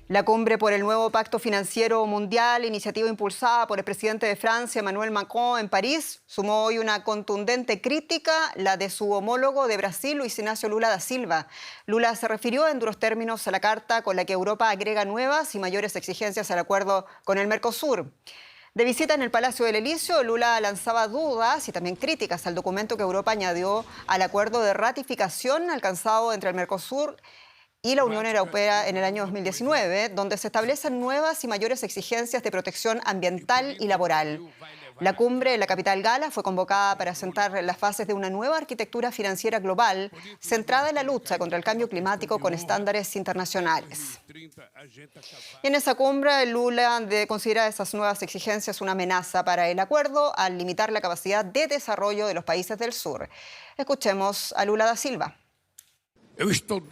La cumbre por el nuevo Pacto Financiero Mundial, iniciativa impulsada por el presidente de Francia, Emmanuel Macron, en París, sumó hoy una contundente crítica, la de su homólogo de Brasil, Luis Ignacio Lula da Silva. Lula se refirió en duros términos a la carta con la que Europa agrega nuevas y mayores exigencias al acuerdo con el Mercosur. De visita en el Palacio del Elíseo, Lula lanzaba dudas y también críticas al documento que Europa añadió al acuerdo de ratificación alcanzado entre el Mercosur y la Unión Europea en el año 2019, donde se establecen nuevas y mayores exigencias de protección ambiental y laboral. La cumbre en la capital gala fue convocada para sentar las bases de una nueva arquitectura financiera global centrada en la lucha contra el cambio climático con estándares internacionales. Y en esa cumbre, Lula considera esas nuevas exigencias una amenaza para el acuerdo al limitar la capacidad de desarrollo de los países del sur. Escuchemos a Lula da Silva.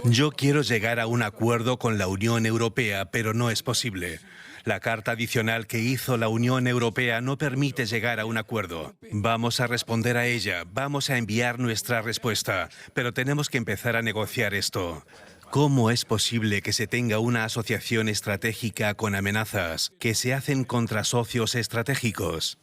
Yo quiero llegar a un acuerdo con la Unión Europea, pero no es posible. La carta adicional que hizo la Unión Europea no permite llegar a un acuerdo. Vamos a responder a ella, vamos a enviar nuestra respuesta, pero tenemos que empezar a negociar esto. ¿Cómo es posible que se tenga una asociación estratégica con amenazas que se hacen contra socios estratégicos?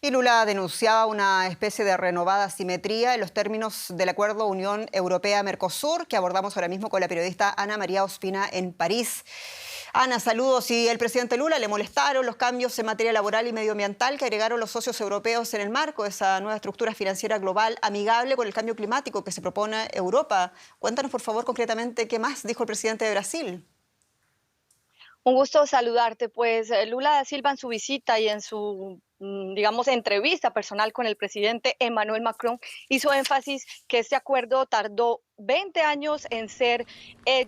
Y Lula denunciaba una especie de renovada simetría en los términos del acuerdo Unión Europea-Mercosur, que abordamos ahora mismo con la periodista Ana María Ospina en París. Ana, saludos. Y el presidente Lula le molestaron los cambios en materia laboral y medioambiental que agregaron los socios europeos en el marco de esa nueva estructura financiera global amigable con el cambio climático que se propone Europa. Cuéntanos, por favor, concretamente qué más dijo el presidente de Brasil. Un gusto saludarte. Pues Lula da Silva en su visita y en su, digamos, entrevista personal con el presidente Emmanuel Macron hizo énfasis que este acuerdo tardó 20 años en ser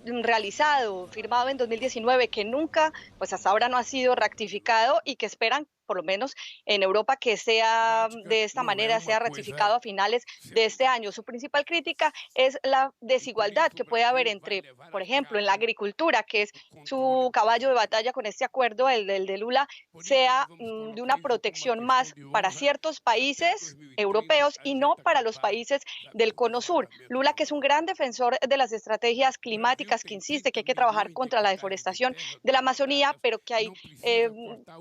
realizado, firmado en 2019, que nunca, pues hasta ahora no ha sido ratificado y que esperan, por lo menos en Europa, que sea de esta manera, sea ratificado a finales de este año. Su principal crítica es la desigualdad que puede haber entre, por ejemplo, en la agricultura, que es su caballo de batalla con este acuerdo, el de Lula, sea de una protección más para ciertos países europeos y no para los países del Cono Sur. Lula, que es un gran defensor de las estrategias climáticas, que insiste que hay que trabajar contra la deforestación de la Amazonía, pero que hay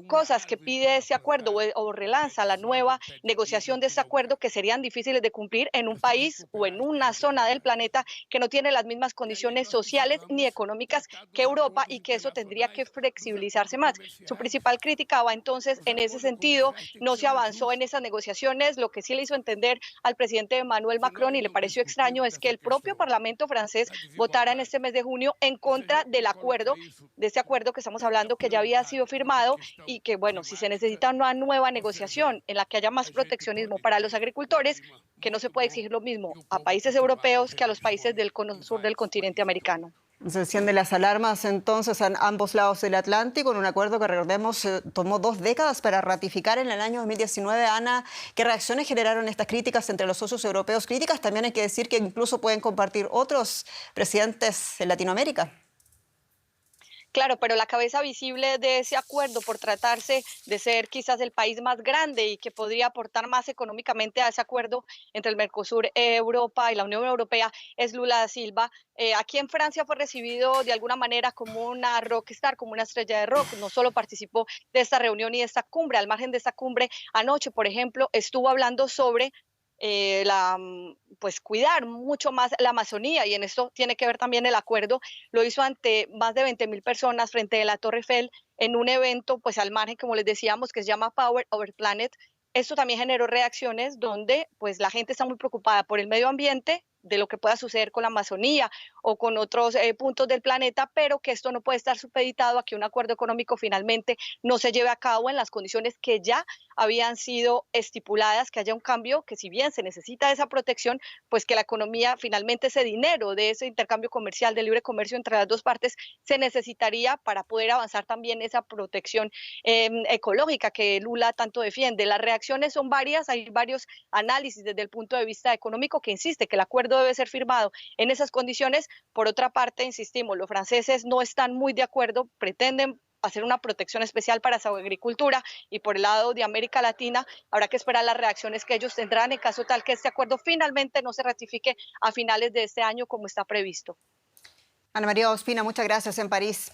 cosas que pide ese acuerdo o relanza la nueva negociación de este acuerdo que serían difíciles de cumplir en un país o en una zona del planeta que no tiene las mismas condiciones sociales ni económicas que Europa y que eso tendría que flexibilizarse más. Su principal crítica va entonces en ese sentido, no se avanzó en esas negociaciones. Lo que sí le hizo entender al presidente Emmanuel Macron y le pareció extraño es que el propio Parlamento francés votara en este mes de junio en contra del acuerdo, de este acuerdo que estamos hablando, que ya había sido firmado y que, bueno, si se necesita una nueva negociación en la que haya más proteccionismo para los agricultores, que no se puede exigir lo mismo a países europeos que a los países del cono sur del continente americano. Se encienden las alarmas entonces en ambos lados del Atlántico, en un acuerdo que, recordemos, tomó 2 décadas para ratificar en el año 2019. Ana, ¿qué reacciones generaron estas críticas entre los socios europeos? Críticas también hay que decir que incluso pueden compartir otros presidentes en Latinoamérica. Claro, pero la cabeza visible de ese acuerdo, por tratarse de ser quizás el país más grande y que podría aportar más económicamente a ese acuerdo entre el Mercosur, Europa y la Unión Europea, es Lula da Silva. Aquí en Francia fue recibido de alguna manera como una rockstar, como una estrella de rock. No solo participó de esta reunión y de esta cumbre, al margen de esta cumbre, anoche, por ejemplo, estuvo hablando sobre pues cuidar mucho más la Amazonía, y en esto tiene que ver también el acuerdo. Lo hizo ante más de 20.000 personas frente a la Torre Eiffel en un evento, pues al margen, como les decíamos, que se llama Power Over Planet. Esto también generó reacciones donde pues la gente está muy preocupada por el medio ambiente, de lo que pueda suceder con la Amazonía o con otros puntos del planeta, pero que esto no puede estar supeditado a que un acuerdo económico finalmente no se lleve a cabo en las condiciones que ya habían sido estipuladas, que haya un cambio, que si bien se necesita esa protección, pues que la economía, finalmente ese dinero de ese intercambio comercial, de libre comercio entre las dos partes, se necesitaría para poder avanzar también esa protección ecológica que Lula tanto defiende. Las reacciones son varias, hay varios análisis desde el punto de vista económico que insiste que el acuerdo debe ser firmado en esas condiciones. Por otra parte, insistimos, los franceses no están muy de acuerdo, pretenden hacer una protección especial para su agricultura, y por el lado de América Latina habrá que esperar las reacciones que ellos tendrán en caso tal que este acuerdo finalmente no se ratifique a finales de este año como está previsto. Ana María Ospina, muchas gracias en París.